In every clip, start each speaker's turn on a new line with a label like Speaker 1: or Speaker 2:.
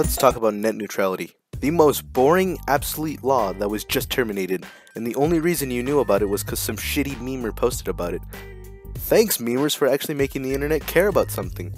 Speaker 1: let's talk about net neutrality. The most boring, obsolete law that was just terminated, and the only reason you knew about it was because some shitty memer posted about it. Thanks, memers, for actually making the internet care about something.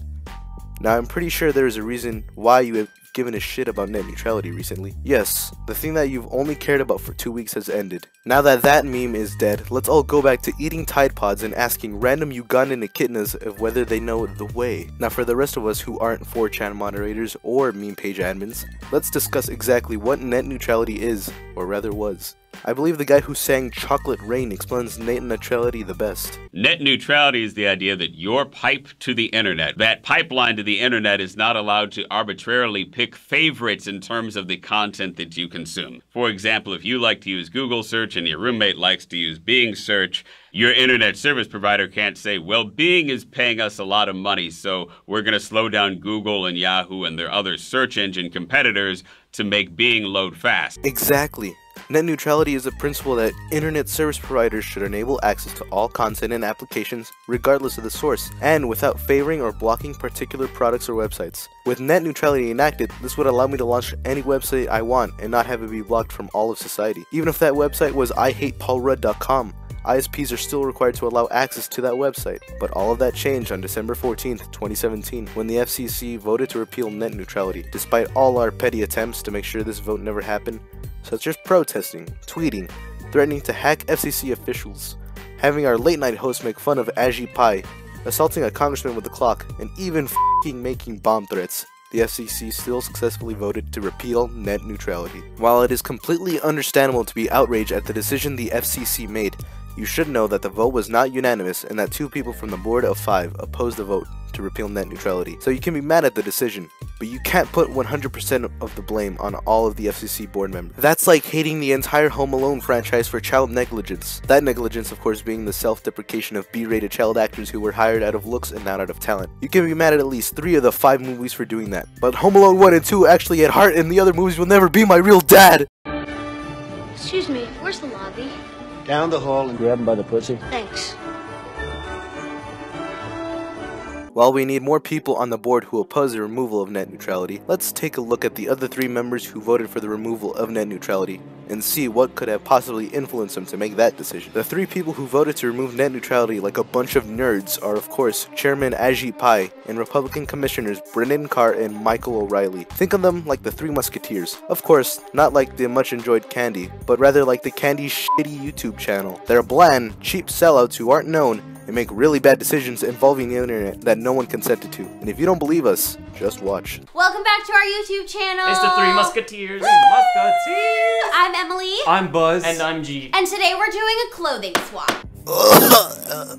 Speaker 1: Now, I'm pretty sure there is a reason why you have given a shit about net neutrality recently. Yes, the thing that you've only cared about for 2 weeks has ended. Now that that meme is dead, let's all go back to eating Tide Pods and asking random Ugandan echidnas of whether they know the way. Now for the rest of us who aren't 4chan moderators or meme page admins, let's discuss exactly what net neutrality is, or rather was. I believe the guy who sang Chocolate Rain explains net neutrality the best.
Speaker 2: Net neutrality is the idea that your pipe to the internet, that pipeline to the internet, is not allowed to arbitrarily pick favorites in terms of the content that you consume. For example, if you like to use Google search and your roommate likes to use Bing search, your internet service provider can't say, well, Bing is paying us a lot of money, so we're going to slow down Google and Yahoo and their other search engine competitors to make Bing load fast.
Speaker 1: Exactly. Net neutrality is a principle that internet service providers should enable access to all content and applications regardless of the source, and without favoring or blocking particular products or websites. With net neutrality enacted, this would allow me to launch any website I want and not have it be blocked from all of society. Even if that website was IHatePaulRudd.com, ISPs are still required to allow access to that website. But all of that changed on December 14th, 2017, when the FCC voted to repeal net neutrality. Despite all our petty attempts to make sure this vote never happened, such as protesting, tweeting, threatening to hack FCC officials, having our late night host make fun of Ajit Pai, assaulting a congressman with a clock, and even f***ing making bomb threats, the FCC still successfully voted to repeal net neutrality. While it is completely understandable to be outraged at the decision the FCC made, you should know that the vote was not unanimous and that 2 people from the board of 5 opposed the vote to repeal net neutrality. So you can be mad at the decision, but you can't put 100% of the blame on all of the FCC board members. That's like hating the entire Home Alone franchise for child negligence. That negligence, of course, being the self-deprecation of B-rated child actors who were hired out of looks and not out of talent. You can be mad at least 3 of the 5 movies for doing that. But Home Alone 1 and 2 actually had heart, and the other movies will never be my real dad!
Speaker 3: Excuse me, where's the lobby?
Speaker 4: Down the hall and grab him by the pussy.
Speaker 3: Thanks.
Speaker 1: While we need more people on the board who oppose the removal of net neutrality, let's take a look at the other 3 members who voted for the removal of net neutrality and see what could have possibly influenced them to make that decision. The 3 people who voted to remove net neutrality like a bunch of nerds are, of course, Chairman Ajit Pai and Republican Commissioners Brendan Carr and Michael O'Reilly. Think of them like the 3 Musketeers. Of course, not like the much enjoyed Candy, but rather like the Candy shitty YouTube channel. They're bland, cheap sellouts who aren't known and make really bad decisions involving the internet that no one consented to. And if you don't believe us, just watch.
Speaker 5: Welcome back to our YouTube channel.
Speaker 6: It's the 3 Musketeers.
Speaker 5: I'm Emily.
Speaker 6: I'm Buzz. And I'm G.
Speaker 5: And today we're doing a clothing swap.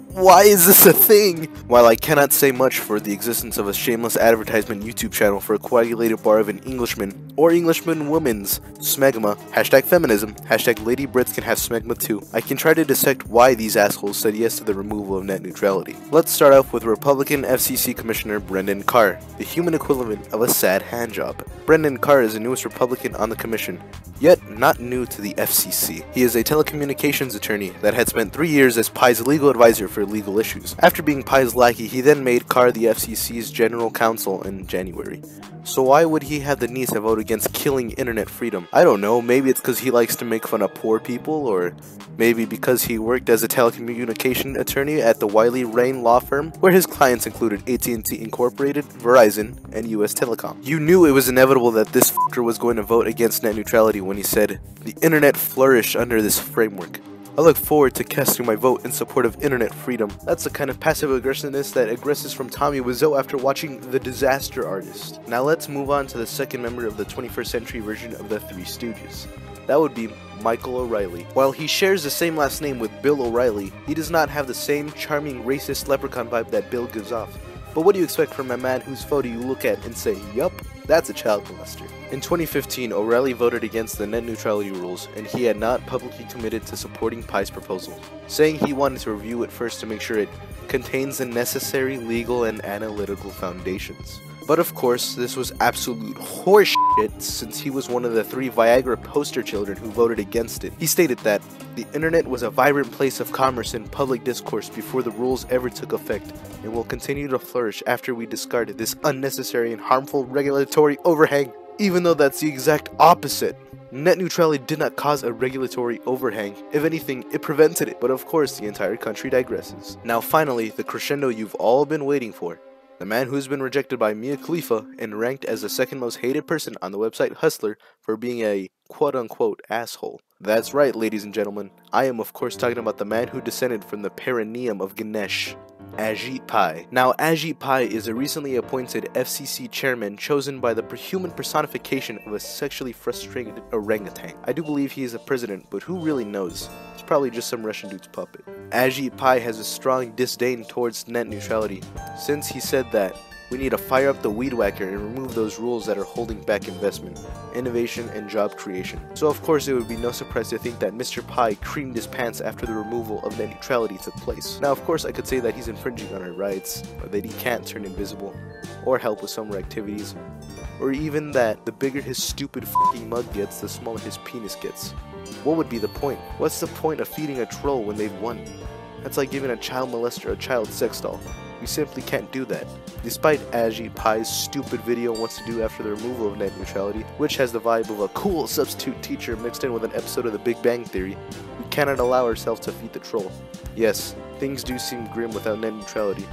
Speaker 1: Why is this a thing? While I cannot say much for the existence of a shameless advertisement YouTube channel for a coagulated bar of an Englishman or Englishman woman's smegma, hashtag feminism, hashtag Lady Brits can have smegma too, I can try to dissect why these assholes said yes to the removal of net neutrality. Let's start off with Republican FCC Commissioner Brendan Carr, the human equivalent of a sad handjob. Brendan Carr is the newest Republican on the commission, yet not new to the FCC. He is a telecommunications attorney that had spent 3 years as Pai's legal advisor for legal issues. After being Pai's lackey, he then made Carr the FCC's general counsel in January. So why would he have the need to vote against killing internet freedom? I don't know, maybe it's because he likes to make fun of poor people, or maybe because he worked as a telecommunication attorney at the Wiley Rain law firm, where his clients included AT&T Incorporated, Verizon, and US Telecom. You knew it was inevitable that this fucker was going to vote against net neutrality when he said, "The internet flourished under this framework. I look forward to casting my vote in support of internet freedom." That's the kind of passive aggressiveness that aggresses from Tommy Wiseau after watching The Disaster Artist. Now let's move on to the second member of the 21st century version of the 3 Stooges. That would be Michael O'Reilly. While he shares the same last name with Bill O'Reilly, he does not have the same charming racist leprechaun vibe that Bill gives off. But what do you expect from a man whose photo you look at and say, yup, that's a child molester? In 2015, O'Reilly voted against the net neutrality rules, and he had not publicly committed to supporting Pai's proposal, saying he wanted to review it first to make sure it contains the necessary legal and analytical foundations. But of course, this was absolute horseshit since he was one of the 3 Viagra poster children who voted against it. He stated that the internet was a vibrant place of commerce and public discourse before the rules ever took effect, and will continue to flourish after we discarded this unnecessary and harmful regulatory overhang. even though that's the exact opposite. Net neutrality did not cause a regulatory overhang. If anything, it prevented it. But of course, the entire country digresses. Now finally, the crescendo you've all been waiting for. The man who's been rejected by Mia Khalifa and ranked as the second most hated person on the website Hustler for being a quote-unquote asshole. That's right, ladies and gentlemen. I am of course talking about the man who descended from the perineum of Ganesh, Ajit Pai. Now, Ajit Pai is a recently appointed FCC chairman chosen by the human personification of a sexually frustrated orangutan. I do believe he is a president, but who really knows? It's probably just some Russian dude's puppet. Ajit Pai has a strong disdain towards net neutrality, since he said that we need to fire up the weed whacker and remove those rules that are holding back investment, innovation, and job creation. So of course it would be no surprise to think that Mr. Pai creamed his pants after the removal of net neutrality took place. Now of course I could say that he's infringing on our rights, or that he can't turn invisible, or help with summer activities, or even that the bigger his stupid f***ing mug gets, the smaller his penis gets. What would be the point? What's the point of feeding a troll when they've won? That's like giving a child molester a child sex doll. We simply can't do that. Despite Ajit Pai's stupid video wants to do after the removal of net neutrality, which has the vibe of a cool substitute teacher mixed in with an episode of The Big Bang Theory, we cannot allow ourselves to feed the troll. Yes, things do seem grim without net neutrality,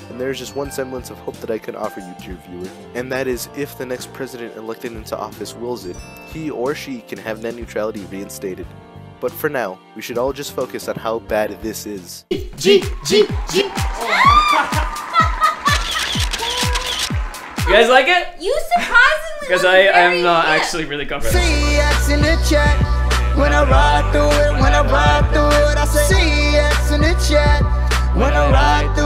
Speaker 1: and there is just one semblance of hope that I can offer you, dear viewer, and that is if the next president elected into office wills it, he or she can have net neutrality reinstated. But for now, we should all just focus on how bad this is.
Speaker 6: G. You guys like it?
Speaker 5: You surprisingly
Speaker 6: Because
Speaker 5: look
Speaker 6: I
Speaker 5: very
Speaker 6: am not
Speaker 5: hip.
Speaker 6: actually really comfortable.
Speaker 7: CX in the chat. When I ride through it, when I ride through it, I say CX in the chat. When I ride through